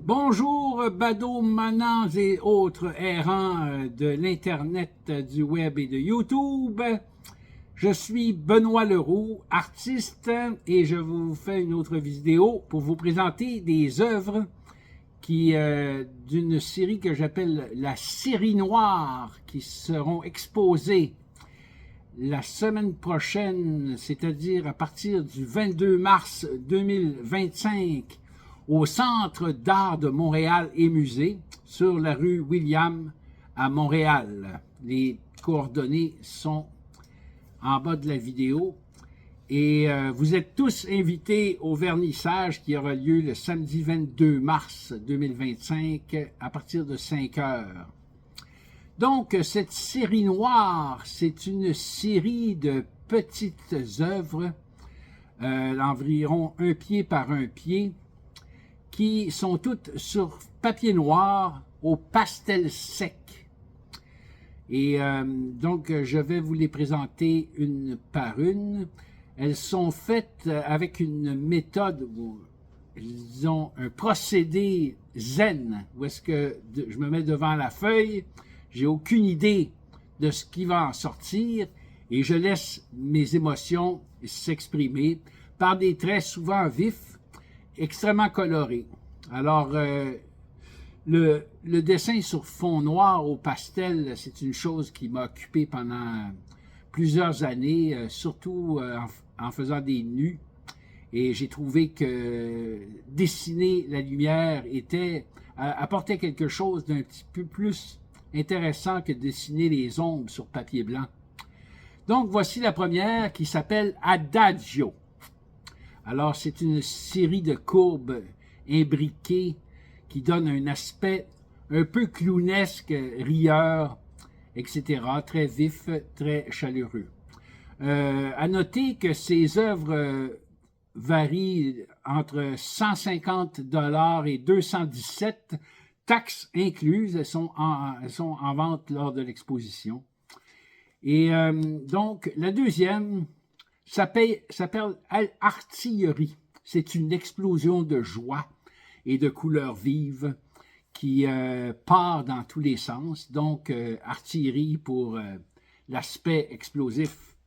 Bonjour, badauds, manants et autres errants de l'Internet, du web et de YouTube. Je suis Benoît Leroux, artiste, et je vous fais une autre vidéo pour vous présenter des œuvres d'une série que j'appelle la série noire, qui seront exposées la semaine prochaine, c'est-à-dire à partir du 22 mars 2025, au Centre d'art de Montréal et Musée, sur la rue William à Montréal. Les coordonnées sont en bas de la vidéo. Et vous êtes tous invités au vernissage qui aura lieu le samedi 22 mars 2025 à partir de 5 heures. Donc, cette série noire, c'est une série de petites œuvres d'environ 1 pied par 1 pied, qui sont toutes sur papier noir au pastel sec. Et donc, je vais vous les présenter une par une. Elles sont faites avec une méthode, disons, un procédé zen, où est-ce que je me mets devant la feuille, j'ai aucune idée de ce qui va en sortir, et je laisse mes émotions s'exprimer par des traits souvent vifs, extrêmement colorés. Alors, le dessin sur fond noir au pastel, c'est une chose qui m'a occupé pendant plusieurs années, surtout en faisant des nus. Et j'ai trouvé que dessiner la lumière apportait quelque chose d'un petit peu plus intéressant que dessiner les ombres sur papier blanc. Donc, voici la première qui s'appelle Adagio. Alors, c'est une série de courbes imbriquées qui donnent un aspect un peu clownesque, rieur, etc., très vif, très chaleureux. À noter que ces œuvres varient entre 150 $ et 217, taxes incluses. Elles sont en vente lors de l'exposition. Et donc, la deuxième s'appelle Artillerie. C'est une explosion de joie et de couleurs vives qui part dans tous les sens. Donc, artillerie pour l'aspect explosif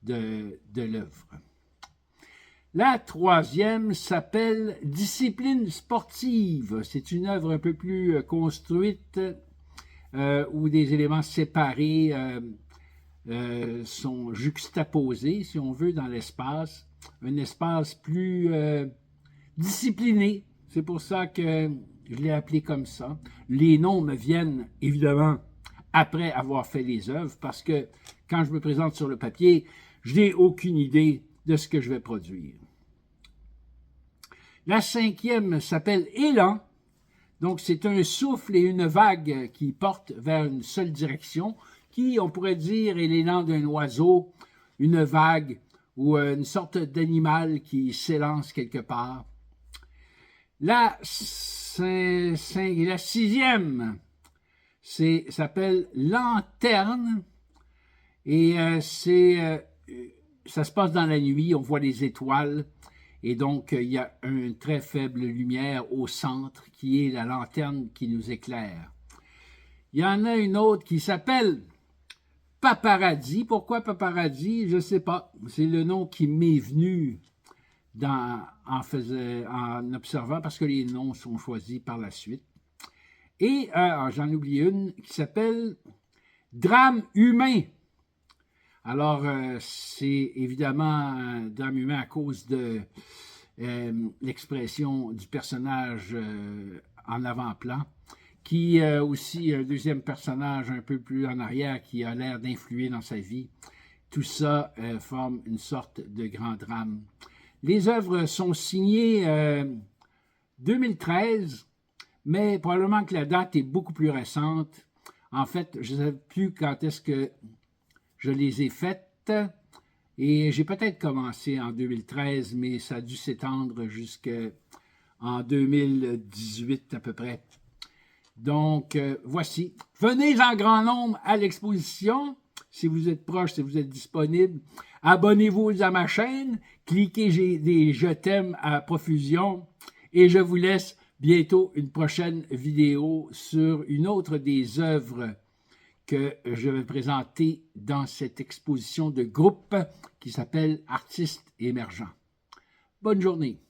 de l'œuvre. La troisième s'appelle Discipline sportive. C'est une œuvre un peu plus construite où des éléments séparés sont juxtaposés, si on veut, dans l'espace. Un espace plus discipliné. C'est pour ça que je l'ai appelé comme ça. Les noms me viennent évidemment après avoir fait les œuvres, parce que quand je me présente sur le papier, je n'ai aucune idée de ce que je vais produire. La cinquième s'appelle Élan. Donc, c'est un souffle et une vague qui portent vers une seule direction, qui, on pourrait dire, est l'élan d'un oiseau, une vague ou une sorte d'animal qui s'élance quelque part. La sixième s'appelle Lanterne, et ça se passe dans la nuit, on voit les étoiles, et donc il y a une très faible lumière au centre qui est la lanterne qui nous éclaire. Il y en a une autre qui s'appelle Paparazzi. Pourquoi Paparazzi? Je ne sais pas. C'est le nom qui m'est venu en observant, parce que les noms sont choisis par la suite. Et j'en oublie une qui s'appelle Drame humain. Alors, c'est évidemment un drame humain à cause de l'expression du personnage en avant-plan, qui aussi un deuxième personnage un peu plus en arrière qui a l'air d'influer dans sa vie. Tout ça forme une sorte de grand drame. Les œuvres sont signées 2013, mais probablement que la date est beaucoup plus récente. En fait, je ne sais plus quand est-ce que je les ai faites, et j'ai peut-être commencé en 2013, mais ça a dû s'étendre jusqu'en 2018 à peu près. Donc, voici. Venez en grand nombre à l'exposition, si vous êtes proche, si vous êtes disponible. Abonnez-vous à ma chaîne, cliquez des je t'aime à profusion, et je vous laisse bientôt une prochaine vidéo sur une autre des œuvres que je vais présenter dans cette exposition de groupe qui s'appelle Artistes émergents. Bonne journée.